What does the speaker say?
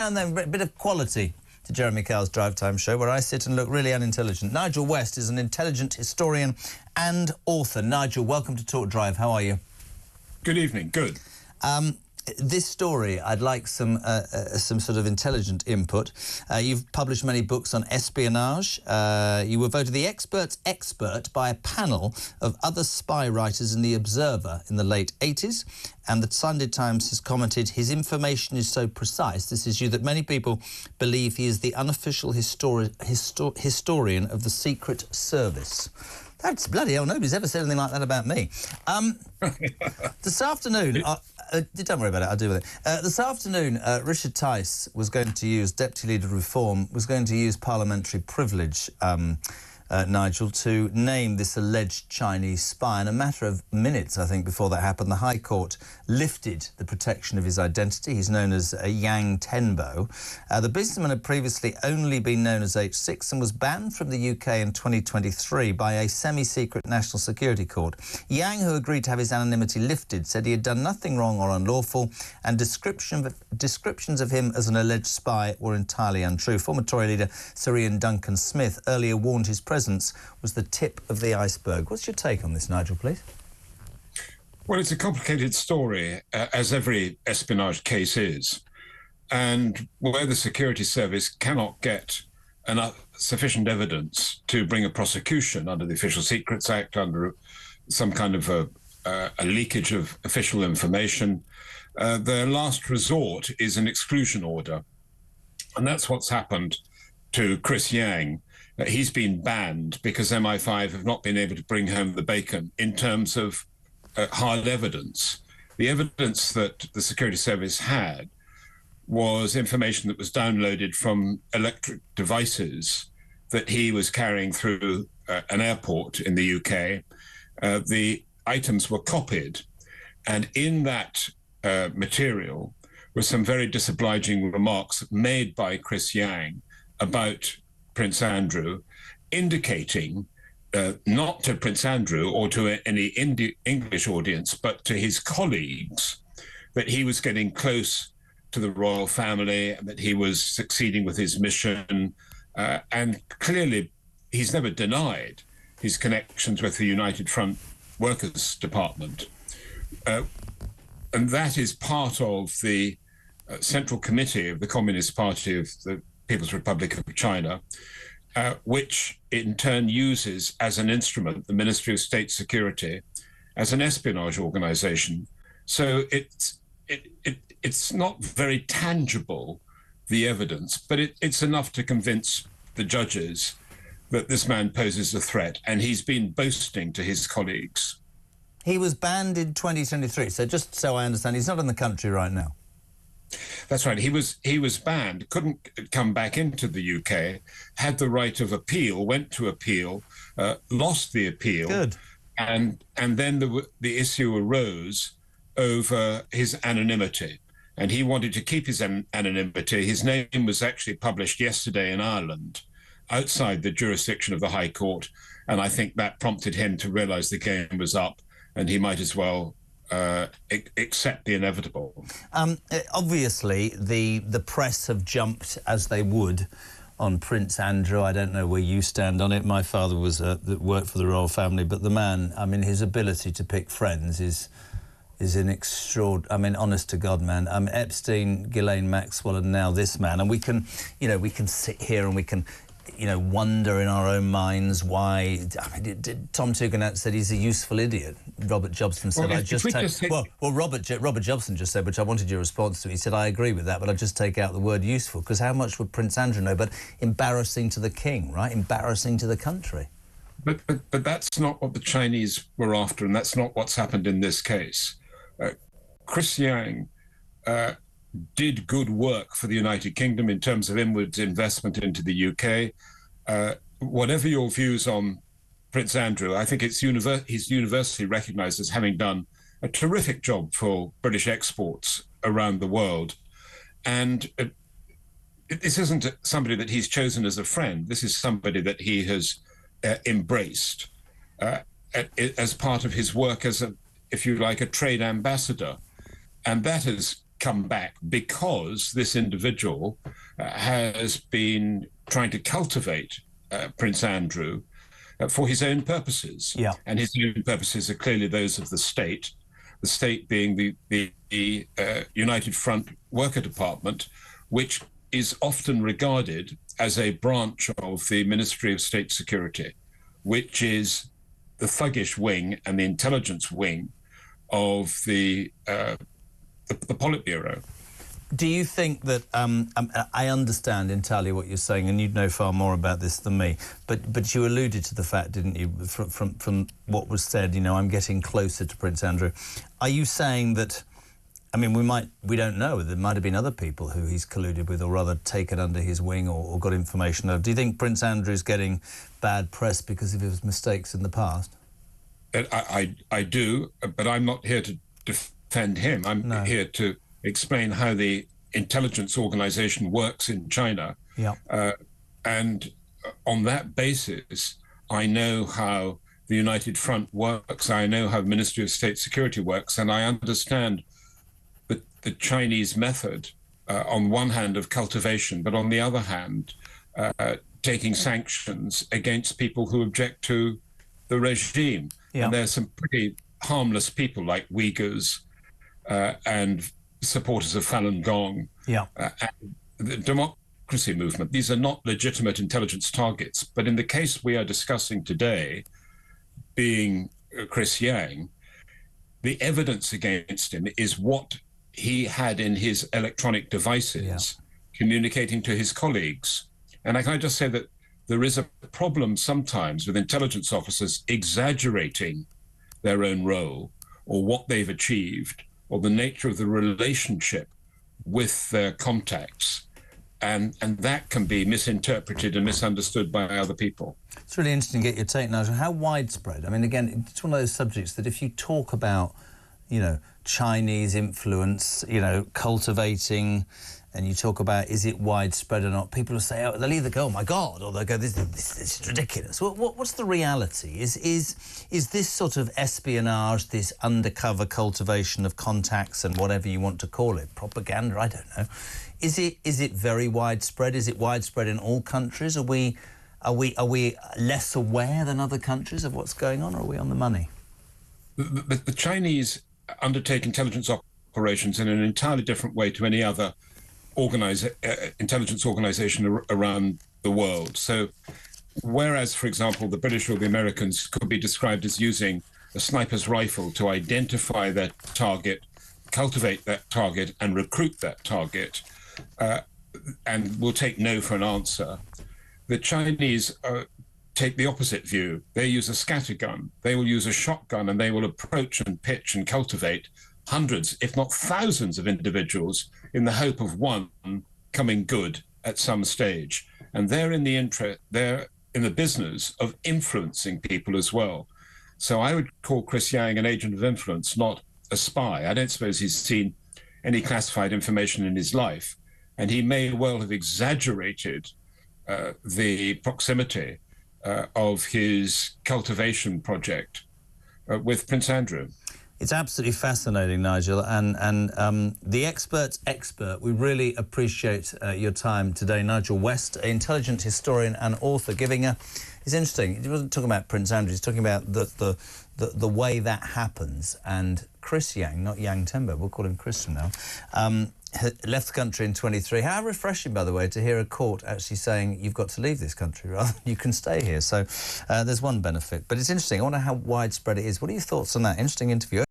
And then a bit of quality to Jeremy Kow's Drive Time show, where I sit and look really unintelligent. Nigel West is an intelligent historian and author. Nigel, welcome to Talk Drive. How are you? Good evening. Good. This story, I'd like some sort of intelligent input. You've published many books on espionage. You were voted the expert's expert by a panel of other spy writers in The Observer in the late 80s. And the Sunday Times has commented, his information is so precise, this is you, that many people believe he is the unofficial historian of the Secret Service. That's bloody hell, nobody's ever said anything like that about me. This afternoon... don't worry about it, I'll deal with it. This afternoon, Richard Tice was going to use, Deputy Leader of Reform, was going to use parliamentary privilege, Nigel, to name this alleged Chinese spy. In a matter of minutes, I think, before that happened, the High Court lifted the protection of his identity. He's known as Yang Tengbo. The businessman had previously only been known as H6 and was banned from the UK in 2023 by a semi-secret national security court. Yang, who agreed to have his anonymity lifted, said he had done nothing wrong or unlawful, and descriptions of him as an alleged spy were entirely untrue. Former Tory leader Sir Ian Duncan-Smith earlier warned his presence was the tip of the iceberg. What's your take on this, Nigel, please? Well, it's a complicated story, as every espionage case is. And where the security service cannot get enough sufficient evidence to bring a prosecution under the Official Secrets Act, under some kind of a leakage of official information, their last resort is an exclusion order. And that's what's happened to Chris Yang. He's been banned because MI5 have not been able to bring home the bacon in terms of hard evidence. The evidence that the security service had was information that was downloaded from electric devices that he was carrying through an airport in the UK. The items were copied, and in that material were some very disobliging remarks made by Chris Yang about Prince Andrew, indicating not to Prince Andrew or to any English audience, but to his colleagues, that he was getting close to the royal family and that he was succeeding with his mission. And clearly, he's never denied his connections with the United Front Workers' Department. And that is part of the Central Committee of the Communist Party of the People's Republic of China, which in turn uses as an instrument the Ministry of State Security as an espionage organization. So it's not very tangible, the evidence, but it's enough to convince the judges that this man poses a threat, and he's been boasting to his colleagues. He was banned in 2023, so just so I understand, he's not in the country right now. That's right. He was banned, couldn't come back into the UK, had the right of appeal, went to appeal, lost the appeal. Good. And then the issue arose over his anonymity. And he wanted to keep his anonymity. His name was actually published yesterday in Ireland, outside the jurisdiction of the High Court. And I think that prompted him to realise the game was up, and he might as well accept the inevitable. Obviously, the press have jumped, as they would, on Prince Andrew. I don't know where you stand on it. My father was worked for the royal family, but the man, I mean, his ability to pick friends is an extraordinary. I mean, honest to God, man. Epstein, Ghislaine Maxwell, and now this man, and we can sit here and we can, wonder in our own minds why. I mean, Tom Tugendhat said he's a useful idiot. Robert Jobson said, Robert Jobson just said, which I wanted your response to. He said, I agree with that, but I just take out the word useful, because how much would Prince Andrew know? But embarrassing to the king, right? Embarrassing to the country. But that's not what the Chinese were after, and that's not what's happened in this case. Chris Yang did good work for the United Kingdom in terms of inwards investment into the UK. Whatever your views on Prince Andrew, I think he's universally recognised as having done a terrific job for British exports around the world. And this isn't somebody that he's chosen as a friend. This is somebody that he has embraced as part of his work as if you like, a trade ambassador. And that has come back because this individual has been trying to cultivate Prince Andrew for his own purposes. Yeah. And his own purposes are clearly those of the state being the United Front Worker Department, which is often regarded as a branch of the Ministry of State Security, which is the thuggish wing and the intelligence wing of the Politburo. Do you think that, I understand entirely what you're saying, and you'd know far more about this than me, but you alluded to the fact, didn't you, from what was said, you know, I'm getting closer to Prince Andrew. Are you saying that, I mean, we don't know, there might have been other people who he's colluded with or rather taken under his wing or got information of. Do you think Prince Andrew's getting bad press because of his mistakes in the past? I do, but I'm not here to defend him. I'm here to explain how the intelligence organization works in China. Yeah. And on that basis, I know how the United Front works. I know how the Ministry of State Security works. And I understand the Chinese method, on one hand, of cultivation, but on the other hand, taking sanctions against people who object to the regime. Yeah. And there's some pretty harmless people like Uyghurs and supporters of Falun Gong, and the democracy movement. These are not legitimate intelligence targets. But in the case we are discussing today, being Chris Yang, the evidence against him is what he had in his electronic devices communicating to his colleagues. And can I just say that there is a problem sometimes with intelligence officers exaggerating their own role or what they've achieved or the nature of the relationship with their contacts. And that can be misinterpreted and misunderstood by other people. It's really interesting to get your take, Nigel. How widespread? I mean, again, it's one of those subjects that if you talk about, you know, Chinese influence, you know, cultivating, and you talk about is it widespread or not, people will say, oh, they'll either go, oh my God, or they'll go, this is ridiculous. What's the reality? Is this sort of espionage, this undercover cultivation of contacts and whatever you want to call it, propaganda, I don't know, is it very widespread? Is it widespread in all countries? Are we less aware than other countries of what's going on, or are we on the money? The Chinese undertake intelligence operations in an entirely different way to any other intelligence organization around the world. So whereas, for example, the British or the Americans could be described as using a sniper's rifle to identify their target, cultivate that target and recruit that target, and will take no for an answer, the Chinese take the opposite view. They use a scattergun. They will use a shotgun, and they will approach and pitch and cultivate hundreds, if not thousands, of individuals in the hope of one coming good at some stage. And they're in the business of influencing people as well. So I would call Chris Yang an agent of influence, not a spy. I don't suppose he's seen any classified information in his life, and he may well have exaggerated the proximity of his cultivation project with Prince Andrew. It's absolutely fascinating, Nigel, and the expert's expert. We really appreciate your time today. Nigel West, intelligence historian and author, giving a... It's interesting. He wasn't talking about Prince Andrew. He's talking about the way that happens. And Chris Yang, not Yang Tengbo, we'll call him Chris from now, left the country in 23. How refreshing, by the way, to hear a court actually saying you've got to leave this country rather than you can stay here. So there's one benefit. But it's interesting. I wonder how widespread it is. What are your thoughts on that? Interesting interview.